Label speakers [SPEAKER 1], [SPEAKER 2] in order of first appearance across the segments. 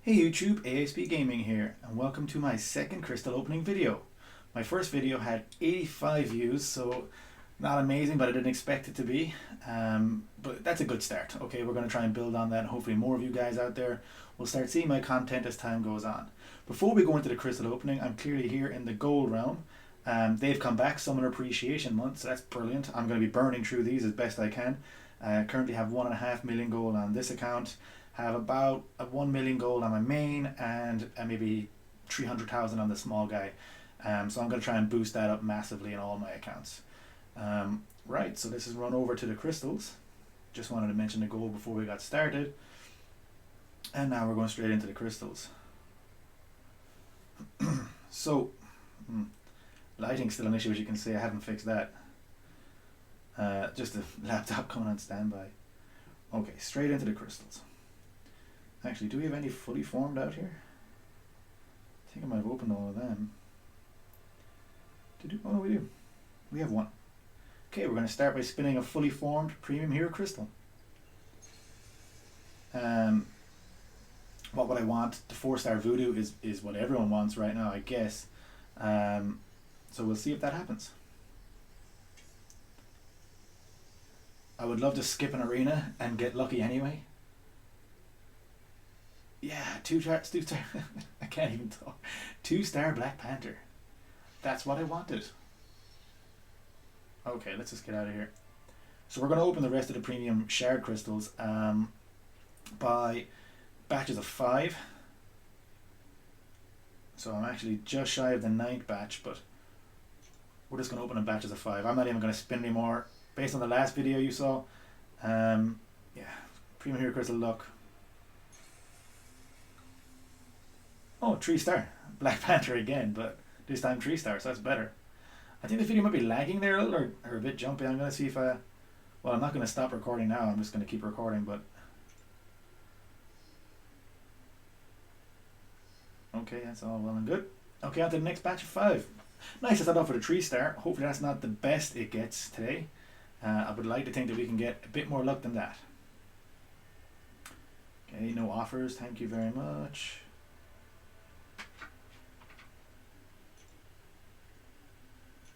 [SPEAKER 1] Hey YouTube, ASP Gaming here, and welcome to my second crystal opening video. My first video had 85 views, so not amazing, but I didn't expect it to be. But that's a good start. Okay, we're going to try and build on that. Hopefully more of you guys out there will start seeing my content as time goes on. Before we go into the crystal opening, I'm clearly here in the gold realm. They've come back, Summoner Appreciation Month, so that's brilliant. I'm going to be burning through these as best I can. Currently have 1.5 million gold on this account. Have about a 1 million gold on my main and maybe 300,000 on the small guy. So I'm going to try and boost that up massively in all my accounts. Right, so this is run over to the crystals. Just wanted to mention the gold before we got started. And now we're going straight into the crystals. So, lighting's still an issue, as you can see. I haven't fixed that. Just the laptop coming on standby. Okay, straight into the crystals. Actually, do we have any fully formed out here? I think I might have opened all of them. Oh no, we do. We have one. Okay, we're going to start by spinning a fully formed premium hero crystal. What would I want? The 4-star voodoo is what everyone wants right now, I guess. So we'll see if that happens. I would love to skip an arena and get lucky anyway. Yeah, 2-star, I can't even talk. 2-star Black Panther. That's what I wanted. Okay, let's just get out of here. So we're going to open the rest of the premium shard crystals by batches of 5. So I'm actually just shy of the 9th batch, but we're just going to open in batches of 5. I'm not even going to spin anymore. Based on the last video you saw, yeah, premium hero crystal luck. Oh, 3-star. Black Panther again, but this time 3-star, so that's better. I think the video might be lagging there a little, or a bit jumpy. I'm going to see if well, I'm not going to stop recording now. I'm just going to keep recording, but... Okay, that's all well and good. Okay, on to the next batch of 5. Nice to start off with a 3-star. Hopefully that's not the best it gets today. I would like to think that we can get a bit more luck than that. Okay, no offers. Thank you very much.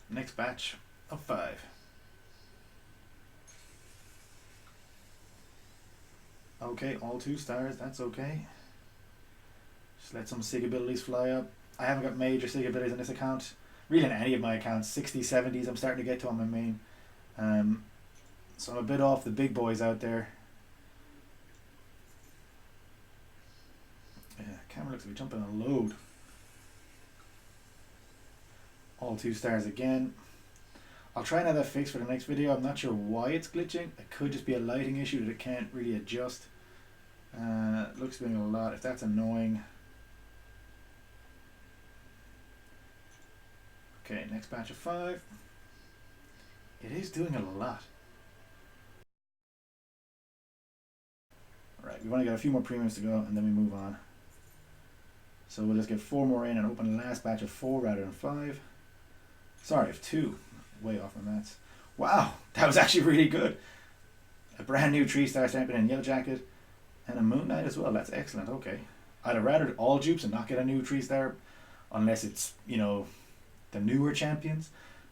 [SPEAKER 1] Next batch of 5. Okay, all 2-stars, that's okay. Just let some SIG abilities fly up. I haven't got major SIG abilities on this account. Really in any of my accounts. 60s, 70s I'm starting to get to on my main. So I'm a bit off the big boys out there. Yeah, camera looks to be jumping a load. All 2-stars again. I'll try and have that fixed for the next video. I'm not sure why it's glitching. It could just be a lighting issue that it can't really adjust. It looks doing a lot. If that's annoying. Okay, next batch of 5. It is doing a lot. Alright, we've only got a few more premiums to go and then we move on. So we'll just get 4 more in and open the last batch of 4 rather than 5. Sorry, of 2. Way off my maths. Wow, that was actually really good. A brand new 3-star champion in Yellow Jacket and a Moon Knight as well. That's excellent. Okay. I'd have rather all dupes and not get a new 3-star unless it's, you know, the newer champions.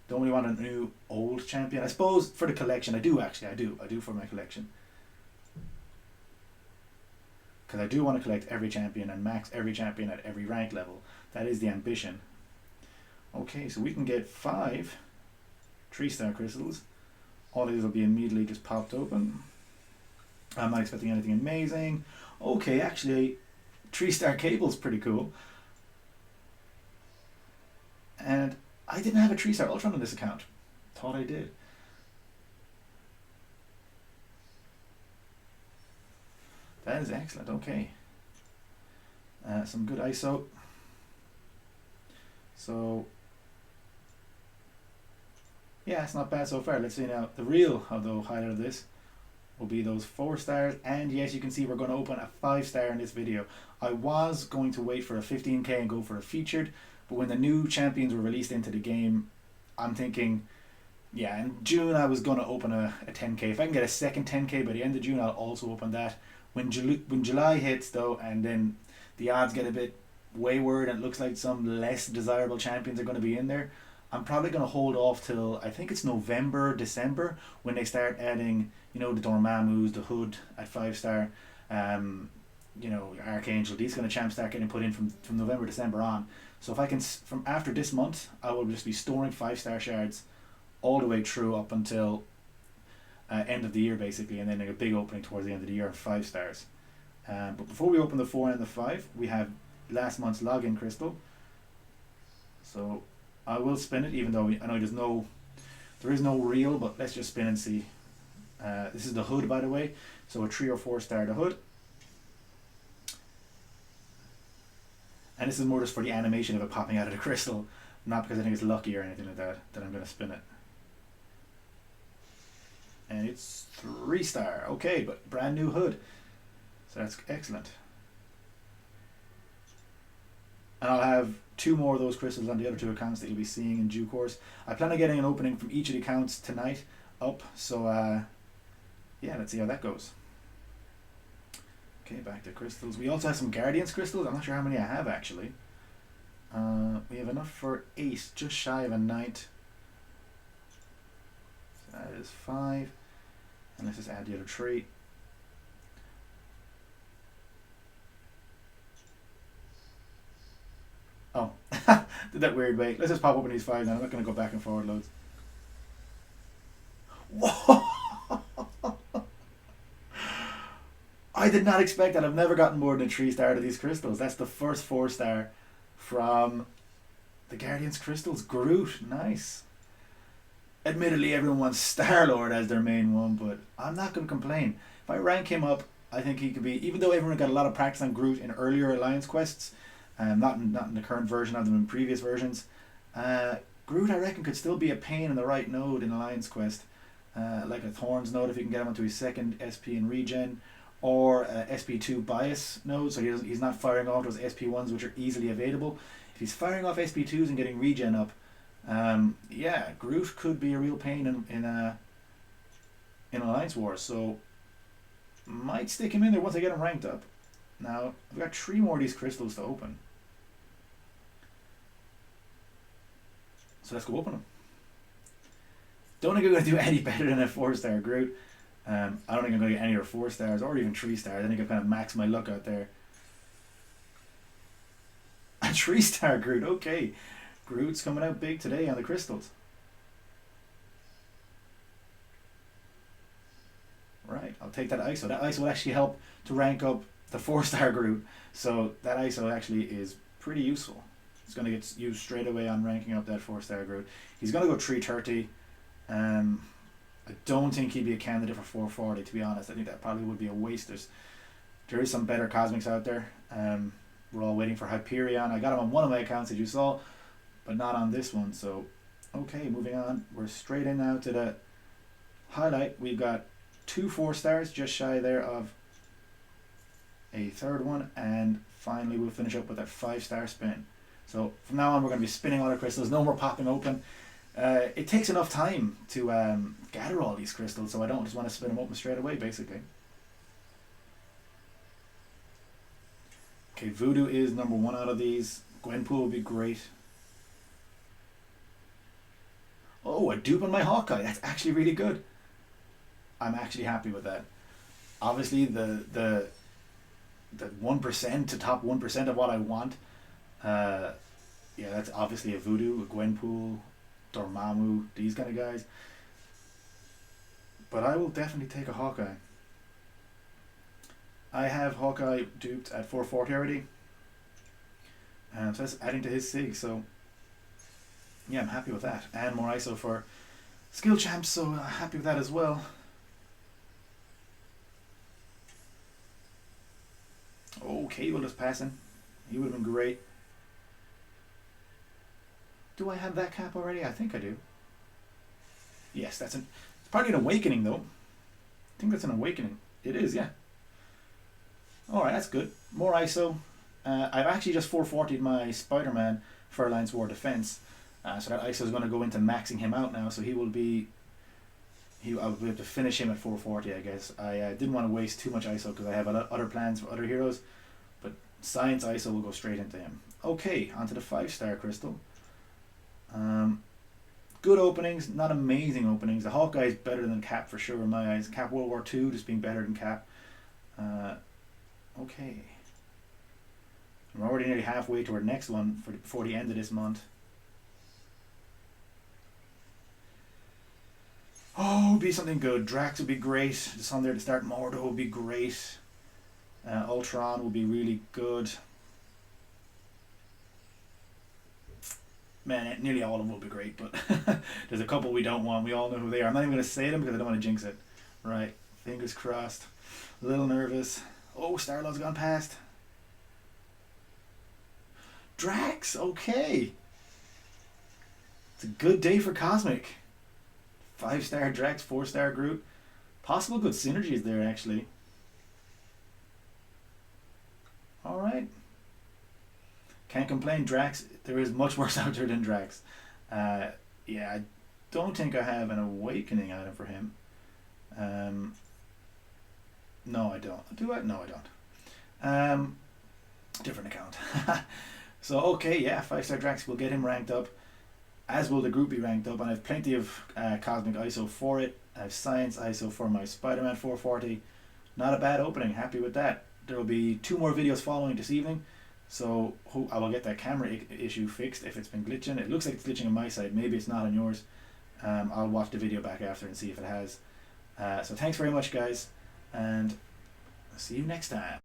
[SPEAKER 1] Don't really want a new old champion. I suppose for the collection, I do for my collection. Because I do want to collect every champion and max every champion at every rank level. That is the ambition. Okay, so we can get 5 3-star crystals. All these will be immediately just popped open. I'm not expecting anything amazing. Okay, actually, 3-star cable's pretty cool. And I didn't have a 3-star Ultron on this account. Thought I did. That is excellent, okay. Some good ISO. So, yeah, it's not bad so far. Let's see now. The real, although highlight of this, will be those 4-stars. And yes, you can see we're going to open a 5-star in this video. I was going to wait for a 15k and go for a featured, but when the new champions were released into the game, I'm thinking, yeah, in June I was going to open a 10k. If I can get a second 10k by the end of June, I'll also open that. When July hits though, and then the odds get a bit wayward and it looks like some less desirable champions are going to be in there, I'm probably going to hold off till I think it's November, December when they start adding, the Dormammu's, the Hood at 5-star, Archangel. These kind of champs start getting put in from November, December on. So if I can, from after this month, I will just be storing 5-star shards all the way through up until end of the year basically, and then a big opening towards the end of the year of 5 stars. But before we open the 4 and the 5, we have last month's login crystal. So I will spin it, even though I know there is no reel, but let's just spin and see. This is the Hood, by the way, so a 3 or 4-star the Hood. And this is more just for the animation of it popping out of the crystal, not because I think it's lucky or anything like that I'm going to spin it. And it's 3-star, okay, but brand new Hood, so that's excellent. And I'll have 2 more of those crystals on the other 2 accounts that you'll be seeing in due course. I plan on getting an opening from each of the accounts tonight up, so yeah, let's see how that goes. Okay, back to crystals. We also have some Guardians crystals. I'm not sure how many I have actually. We have enough for 8, just shy of a 9th. So that is 5. And let's just add the other 3. Oh, did that weird way. Let's just pop open these 5 now. I'm not going to go back and forward loads. Whoa! I did not expect that. I've never gotten more than a 3-star out of these crystals. That's the first 4-star from the Guardians crystals. Groot, nice. Admittedly, everyone wants Star-Lord as their main one, but I'm not going to complain. If I rank him up, I think he could be, even though everyone got a lot of practice on Groot in earlier Alliance quests, not in the current version of them, in previous versions, Groot, I reckon, could still be a pain in the right node in Alliance quest. Like a Thorns node if you can get him onto his 2nd SP and regen, or SP2 bias node, so he's not firing off those SP1s which are easily available. If he's firing off SP2s and getting regen up, yeah, Groot could be a real pain in Alliance Wars, so might stick him in there once I get him ranked up. Now, I've got 3 more of these crystals to open. So let's go open them. Don't think I'm going to do any better than a 4-star Groot. I don't think I'm going to get any other 4 stars or even 3 stars. I think I've kind of maxed my luck out there. A 3-star Groot, okay. Groot's coming out big today on the crystals. Right, I'll take that ISO. That ISO will actually help to rank up the 4-star Groot. So that ISO actually is pretty useful. It's going to get used straight away on ranking up that 4-star Groot. He's going to go 330. I don't think he'd be a candidate for 440, to be honest. I think that probably would be a waste. There is some better Cosmics out there. We're all waiting for Hyperion. I got him on one of my accounts, as you saw, but not on this one. So, okay, moving on. We're straight in now to the highlight. We've got 2 4-stars, just shy there of a 3rd one, and finally we'll finish up with that 5-star spin. So from now on we're going to be spinning all our crystals, no more popping open. It takes enough time to gather all these crystals, so I don't just want to spin them open straight away, basically. Okay, Voodoo is number 1 out of these. Gwenpool would be great. Oh, a dupe on my Hawkeye. That's actually really good. I'm actually happy with that. Obviously, the 1% to top 1% of what I want. Yeah, that's obviously a Voodoo, a Gwenpool, Dormammu, these kind of guys. But I will definitely take a Hawkeye. I have Hawkeye duped at 440 already. So that's adding to his sig, so yeah, I'm happy with that. And more ISO for skill champs, so happy with that as well. Okay, well, just passing. He would have been great. Do I have that cap already? I think I do. Yes, it's probably an awakening though. I think that's an awakening. It is, yeah. Alright, that's good. More ISO. I've actually just 440'd my Spider-Man for Alliance War Defense. So that ISO is going to go into maxing him out now, so I'll be able to finish him at 440, I guess. I didn't want to waste too much ISO because I have other plans for other heroes, but Science ISO will go straight into him. Okay, onto the 5-star crystal. Good openings, not amazing openings. The Hawkeye is better than Cap for sure in my eyes. Cap World War II just being better than Cap. Okay. We're already nearly halfway to our next one before the end of this month. Oh, it'd be something good. Drax would be great. The sun there to start. Mordo would be great. Ultron would be really good. Man, nearly all of them will be great, but there's a couple we don't want. We all know who they are. I'm not even going to say them because I don't want to jinx it. Right, fingers crossed. A little nervous. Oh, Star-Lord's gone past. Drax, okay. It's a good day for Cosmic. 5-star Drax, 4-star Groot. Possible good synergies there, actually. Alright. Can't complain, Drax. There is much worse out there than Drax. Yeah, I don't think I have an awakening item for him. No, I don't. Do I? No, I don't. Different account. So, okay, yeah, 5-star Drax will get him ranked up. As will the group be ranked up. And I have plenty of Cosmic ISO for it. I have Science ISO for my Spider-Man 440. Not a bad opening. Happy with that. There will be 2 more videos following this evening. So I will get that camera issue fixed if it's been glitching. It looks like it's glitching on my side. Maybe it's not on yours. I'll watch the video back after and see if it has. So thanks very much, guys. And see you next time.